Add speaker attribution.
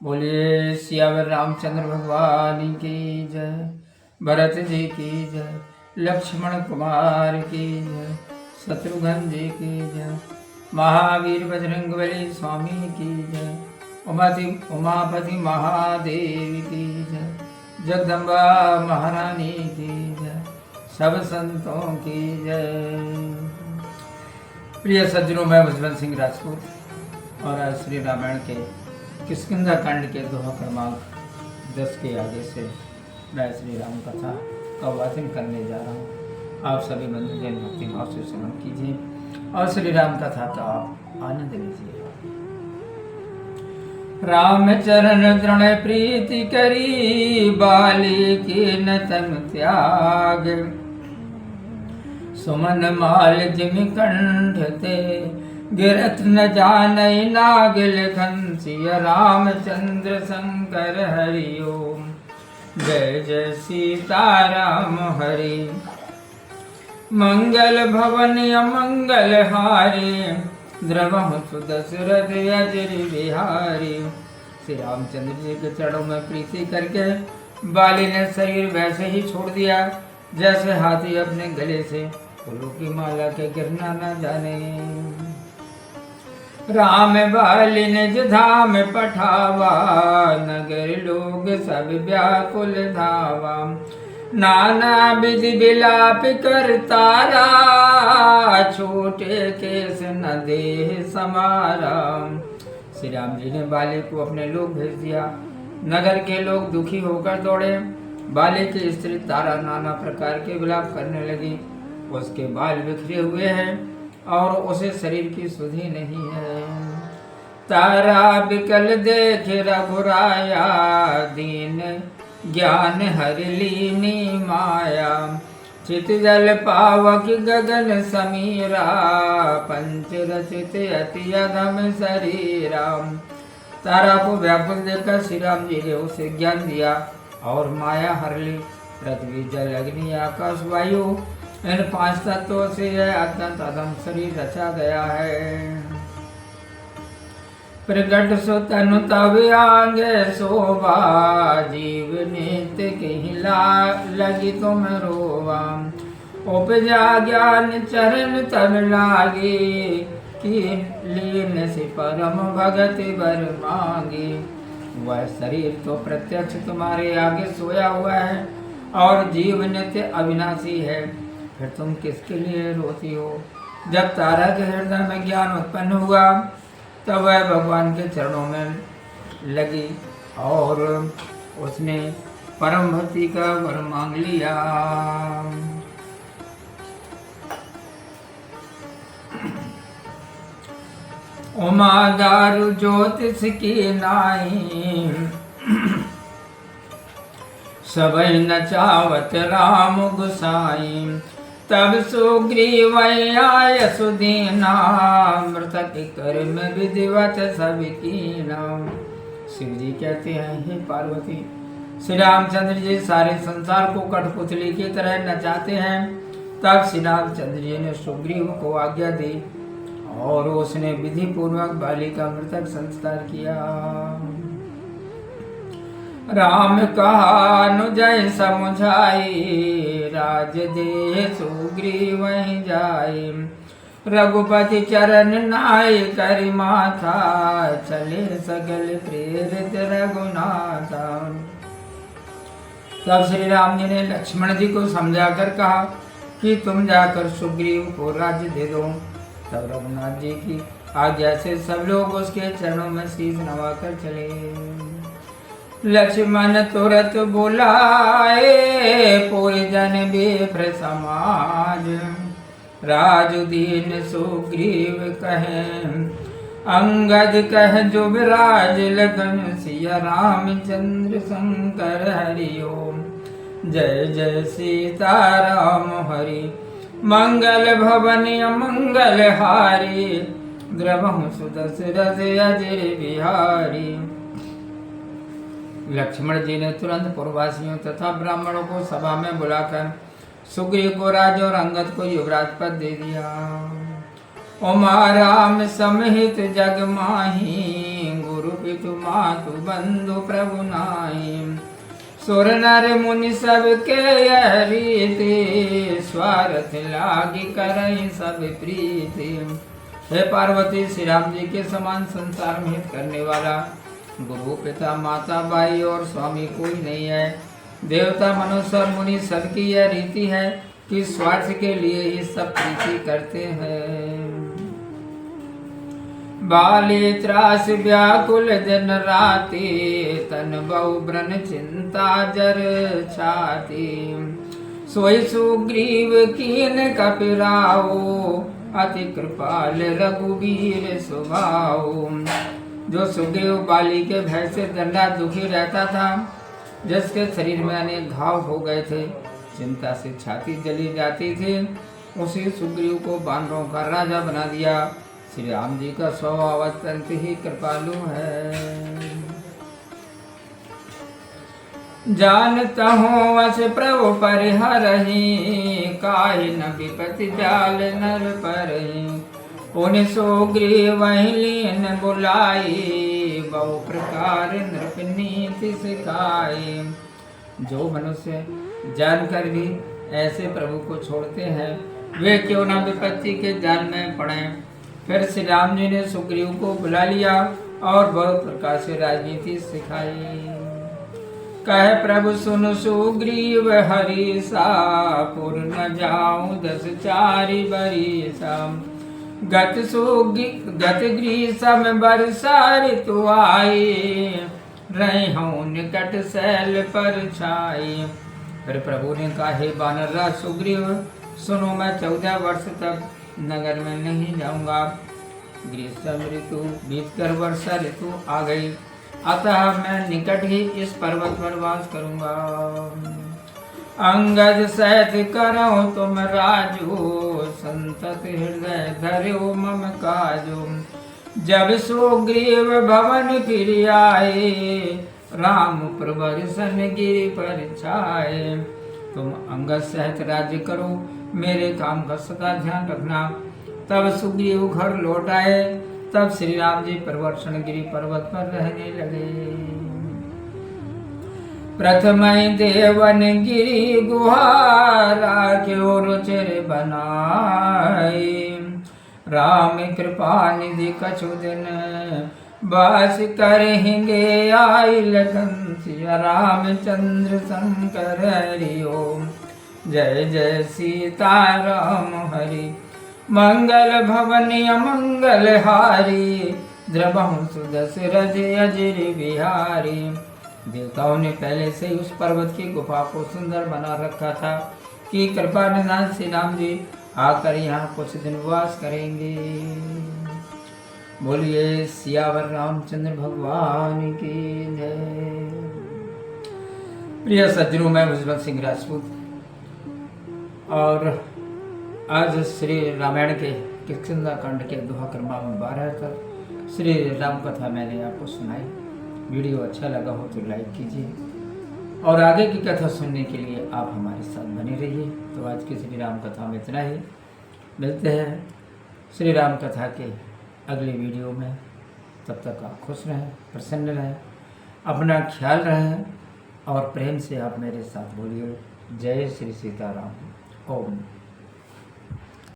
Speaker 1: बोलिए सियावर रामचंद्र भगवान की जय, भरत जी की जय, लक्ष्मण कुमार की जय, शत्रुघ्न जी की जय, महावीर बजरंगबली स्वामी की जय, उमापति महादेव की जय, जगदम्बा महारानी की जय, सब संतों की जय। प्रिय सज्जनों, मैं भजवंत सिंह राजपूत और आज श्री रामायण के किष्किंधा कांड के दोहा क्रमांक 10 के आगे से मैं श्री राम कथा का वाचन करने जा रहा हूँ। आप सभी बंधुजन भक्ति भाव से श्रवण कीजिए और श्री राम कथा का आनंद लीजिए। राम चरण दृढ़ प्रीति करी, बाली की न तन त्याग, सुमन माल जिमि कंठ ते, गिरत न जानई नागिल घंसिय, रामचंद्र शंकर हरि ओम। जय जय सीताराम हरि। मंगल भवन अमंगल हारे, द्रवहु सुदशरथ अजर बिहारी। श्री रामचंद्र जी के चरणों में प्रीति करके बाली ने शरीर वैसे ही छोड़ दिया जैसे हाथी अपने गले से फूलों की माला के गिरना न जाने। राम बाली निज धाम पठावा, नगर लोग सब व्याकुल धावा। नाना विधि विलाप कर तारा, छोटे केस न देह समारा। श्री राम जी ने बाली को अपने लोग भेज दिया। नगर के लोग दुखी होकर दौड़े। बाली की स्त्री तारा नाना प्रकार के विलाप करने लगी। उसके बाल बिखरे हुए हैं और उसे शरीर की सुधि नहीं है। तारा बिकल देख रघुराया, दीन ज्ञान हर लीनी माया। चित जल पावक गगन समीरा, पंच रचित अति अधम शरीरा। तारा को व्याकुल देखकर श्री राम जी ने उसे ज्ञान दिया और माया हर ली। पृथ्वी जल अग्नि आकाश वायु, इन 5 तत्वों से यह अत्यंत अधम शरीर रचा गया है। प्रगट सो तनु तब आगे शोभा, जीव नित्य कहिला लगी तुम रोवा। उपजा ज्ञान चरण तब लागे, कि लीन से परम भगति बर मांगे। वह शरीर तो प्रत्यक्ष तुम्हारे आगे सोया हुआ है और जीव नित्य अविनाशी है, फिर तुम किसके लिए रोती हो। जब तारा के हृदय में ज्ञान उत्पन्न हुआ तब वह भगवान के चरणों में लगी और उसने परम भक्ति का वर मांग लिया। उमा दारु ज्योतिष की नाई, सबई नचावत राम गुसाई। तब सुग्रीव आय सुदीना, मृतक कर्म विधिवत सब कीना। शिव जी कहते हैं, हे पार्वती, श्री रामचंद्र जी सारे संसार को कठपुतली की तरह नचाते हैं। तब श्री रामचंद्र जी ने सुग्रीव को आज्ञा दी और उसने विधि पूर्वक बाली का मृतक संस्कार किया। राम कहा अनुजय समुझाई, राज दे सुग्रीव जाए। रघुपति चरण नाय करि माथा, चले सगल प्रेरित रघुनाथा। तब श्री राम जी ने लक्ष्मण जी को समझाकर कहा कि तुम जाकर सुग्रीव को राज्य दे दो। तब रघुनाथ जी की आज्ञा से सब लोग उसके चरणों में शीश नवाकर चले। लक्ष्मण तुरंत बुलाए, पूरे जन विप्र समाज। राजुदीन सुग्रीव कहे, अंगद कह जुबराज। लखन सिया रामचंद्र शंकर हरि ओम। जय जय सीताराम हरि। मंगल भवन अमंगल हारी, द्रवहु सुदशरथ अजर बिहारी। लक्ष्मण जी ने तुरंत पूर्ववासियों तथा ब्राह्मणों को सभा में बुलाकर सुग्रीव को राज और अंगद को युवराज पद दे दिया। उमा राम समित जग माही, गुरु पितु मातु बंधु प्रभु नाई। सुर नर मुनि सब के यह रीति, स्वार्थ लागी करई सब प्रीति। हे पार्वती, श्री राम जी के समान संसार में हित करने वाला गुरु पिता माता भाई और स्वामी कोई नहीं है। देवता मनुष्य और मुनि सबकी यह रीति है कि स्वार्थ के लिए ही सब प्रीति करते हैं। बाली त्रास व्याकुल दिन राति, तन बहु ब्रन चिंता जर छाती। सोई सुग्रीव कीन कपिराओ, अति कृपाल रघुवीर स्वभाव। जो सुग्रीव बाली के भय से दंडा दुखी रहता था, जिसके शरीर में अनेक घाव हो गए थे, चिंता से छाती जली जाती थी, उसी सुग्रीव को बानरों का राजा बना दिया। श्री राम जी का स्वभाव अत्यंत ही कृपालु है। जानता हूँ वस प्रभु परिहरहि, काहि न विपति जाल नर परहि। उन सुग्रीव लीन बुलाई, बहु प्रकार नृप नीति सिखाई। जो मनुष्य जानकर भी ऐसे प्रभु को छोड़ते हैं, वे क्यों न विपत्ति के जाल में पड़े। फिर श्री राम जी ने सुग्रीव को बुला लिया और बहुत प्रकार से राजनीति सिखाई। कहे प्रभु सुन सुग्रीव हरीसा, पुर न जाऊं 10 चारि बरीसा। गत ग्रीष्म बरसा ऋतु आई, रही हूँ निकट शैल पर छाई। फिर प्रभु ने कहा, हे वानरराज सुग्रीव, सुनो, मैं 14 वर्ष तक नगर में नहीं जाऊंगा। ग्रीष्म ऋतु बीतकर वर्षा ऋतु आ गई, अतः मैं निकट ही इस पर्वत पर वास करूंगा। अंगद सहित करो तुम राजो, संतत हृदय धरो मम काजो। जब सुग्रीव भवन फिर आए, राम प्रबर्शन गिरि पर छाए। तुम अंगद सहित राज्य करो, मेरे काम का सदा ध्यान रखना। तब सुग्रीव घर लौट आए। तब श्री राम जी प्रवर्षण गिरि पर्वत पर रहने लगे। प्रथम देवन गिरि गुहारा, क्यों रुचिर बनाए। राम कृपा निधि कछु दिन, बास करेंगे आई लगन। सिया रामचंद्र शंकर हरि ओम, जय जय सीताराम हरि। मंगल भवन अमंगल हारी, द्रवहु सुदशरथ अजर बिहारी। देवताओं ने पहले से ही उस पर्वत की गुफा को सुंदर बना रखा था कि कृपा निधान श्री राम जी आकर यहाँ कुछ दिन वास करेंगे। बोलिए सियावर रामचंद्र भगवान की जय। प्रिय सज्जनों, मैं उज्जवल सिंह राजपूत और आज श्री रामायण के किष्किंधा कांड के दोहा क्रमांक 12 तक श्री राम कथा मैंने आपको सुनाई। वीडियो अच्छा लगा हो तो लाइक कीजिए और आगे की कथा सुनने के लिए आप हमारे साथ बने रहिए। तो आज की श्री राम कथा में इतना ही। मिलते हैं श्री राम कथा के अगले वीडियो में। तब तक आप खुश रहें, प्रसन्न रहें, अपना ख्याल रहें और प्रेम से आप मेरे साथ बोलिए जय श्री सीताराम। ओम।